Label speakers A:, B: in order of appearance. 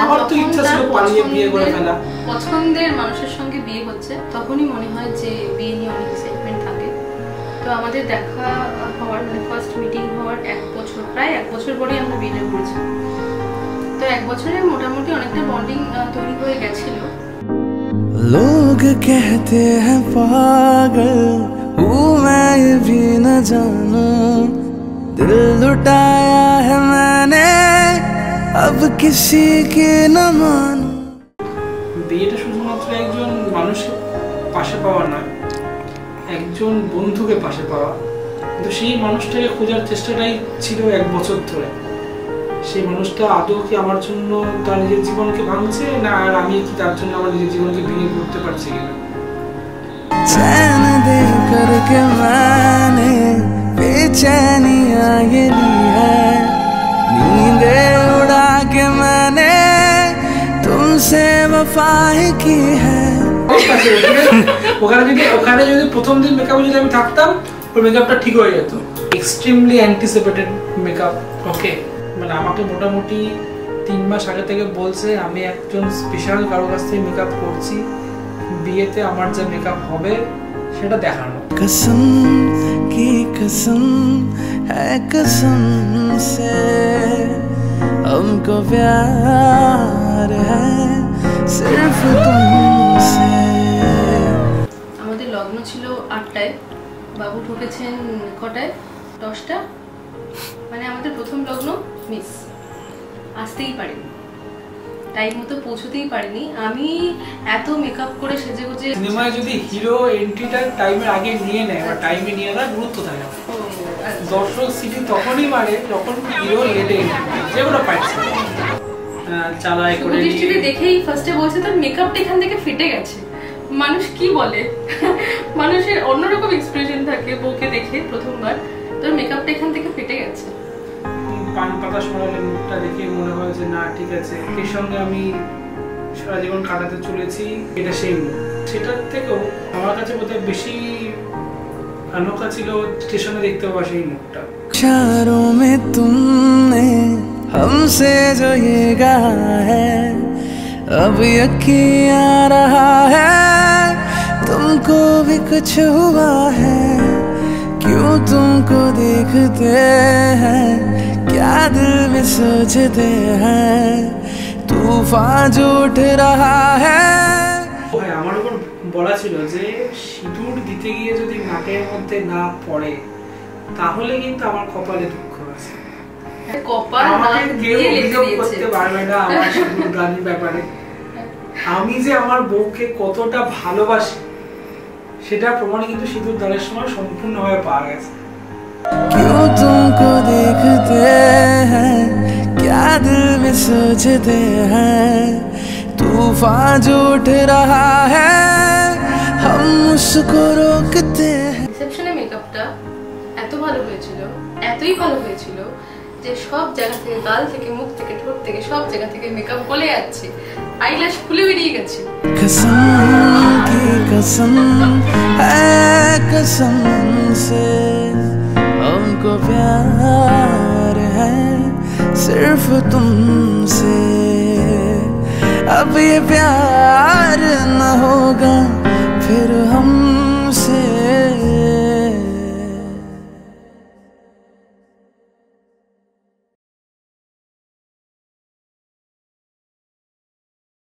A: আমার তো ইচ্ছা ছিল পালিয়ে বিয়ে করে ফেলা।
B: পছন্দের মানুষের সঙ্গে বিয়ে হচ্ছে তখনই মনে হয় যে বিয়ে নিয়ে অনেক এক্সাইটমেন্ট থাকে। তো আমাদের দেখা হওয়ার মানে ফার্স্ট মিটিং হওয়ার প্রায় এক বছর পরেই আমরা বিয়েটা করেছি। তো এক বছরে মোটামুটি অনেকটা বন্ডিং তৈরি হয়ে গেছিল।
C: लोग कहते हैं पागल हूँ मैं ये भी न जानूं, दिल लुटाया है मैंने अब किसी की न मानूं।
A: বিয়েটা শুধুমাত্র একজন মানুষকে পাশে পাওয়া না, একজন বন্ধুকে পাশে পাওয়া। কিন্তু সেই মানুষটাকে খোঁজার চেষ্টাটাই ছিল এক বছর ধরে। সেই মানুষটা আদৌ কি আমার জন্য তার নিজের জীবনকে ভাঙছে, না আর আমি কি তার জন্য আমার নিজের জীবনকে ভেঙে পড়তে পারছি কিনা।
C: चैन दे करके मैंने बेचैनियां ये ली है, नींदे उड़ा के मैंने तुमसे वफा की है।
A: ওখানে যদি প্রথম দিন মেকআপে যদি আমি থাকতাম, ওই মেকআপটা ঠিক হয়ে যেত। Extremely anticipated makeup. ওকে, মানে আমাকে মোটামুটি 3 মাস আগে থেকে বলছে আমি একজন স্পেশাল কারো কাছ থেকে মেকআপ করছি, বিয়েতে আমার যে মেকআপ হবে সেটা দেখানো।
C: कसम की कसम है कसम से हमको प्यार है सिर्फ तुमसे।
B: আমাদের লগ্ন ছিল 8টায়, বাবু ঢুকেছেন কটায়? 10টা। মানে আমাদের প্রথম লগ্ন মিস, আসতেই পারিনি, টাইম মতো পৌঁছতেই পারিনি। আমি এত মেকআপ করে সেজে গুজে,
A: সিনেমায় যদি হিরো এন্ট্রিটা টাইমের আগে নিয়ে নেয় বা টাইমে নিয়ে নেওয়ার গুরুত্ব থাকে না। দর্শক সিটি তখনই মারে যখন হিরো লেটে যে কোনো পাইছে চালায় করে
B: দৃষ্টিতে দেখেই ফার্স্টে বলছে তোর মেকআপটা এখান থেকে ফেটে গেছে। মানুষ কি বলে, মানুষের অন্যরকম এক্সপ্রেশন থাকে বউকে দেখে প্রথমবার, তোর মেকআপটা এখান থেকে ফেটে গেছে।
A: পান পাতা সরালে মুখটা দেখে মনে হয় যে না ঠিক আছে, এর সঙ্গে আমি সারা জীবন কাটাতে চলেছি, এটা সেই মুখ। সেটার থেকেও আমার কাছে বোধহয় বেশি অনোখা ছিল স্টেশনে দেখতে পাওয়া সেই মুখটা।
C: इशारों में तुमने हमसे जो ये कहा है अब यकीन आ रहा है तुमको भी कुछ हुआ है, क्यों तुमको देखते हैं क्या दिल में सोचते हैं तूफान जो उठ रहा है।
A: আমার উপর বলা ছিল যে সিঁদুর দিতে গিয়ে যদি নাকের মধ্যে না পড়ে তাহলে কিন্তু আমার কপালে দুঃখ আছে।
B: কপাল
A: আমাকে কেউ অভিযোগ করতে পারবে না আমার সিঁদুর দানের ব্যাপারে। আমি যে আমার বউকে কতটা ভালোবাসি সেটা প্রমাণ কিন্তু সিঁদুর দানের সময় সম্পূর্ণভাবে পাওয়া গেছে।
C: क्यों तुमको देखते हैं क्या दिल में सोचते हैं तूफान जो उठ रहा है हम उसको रोकते हैं।
B: রিসেপশনে মেকআপটা এত ভালো হয়েছিল, এতই ভালো হয়েছিল যে সব জায়গা থেকে, গাল থেকে, মুখ থেকে, ঠোঁট থেকে, সব জায়গা থেকে মেকআপ গলে যাচ্ছে, আইল্যাশ খুলে বেরিয়ে গেছে।
C: कसम की कसम है कसम से हमको प्यार है सिर्फ तुमसे, अब ये प्यार न होगा फिर हम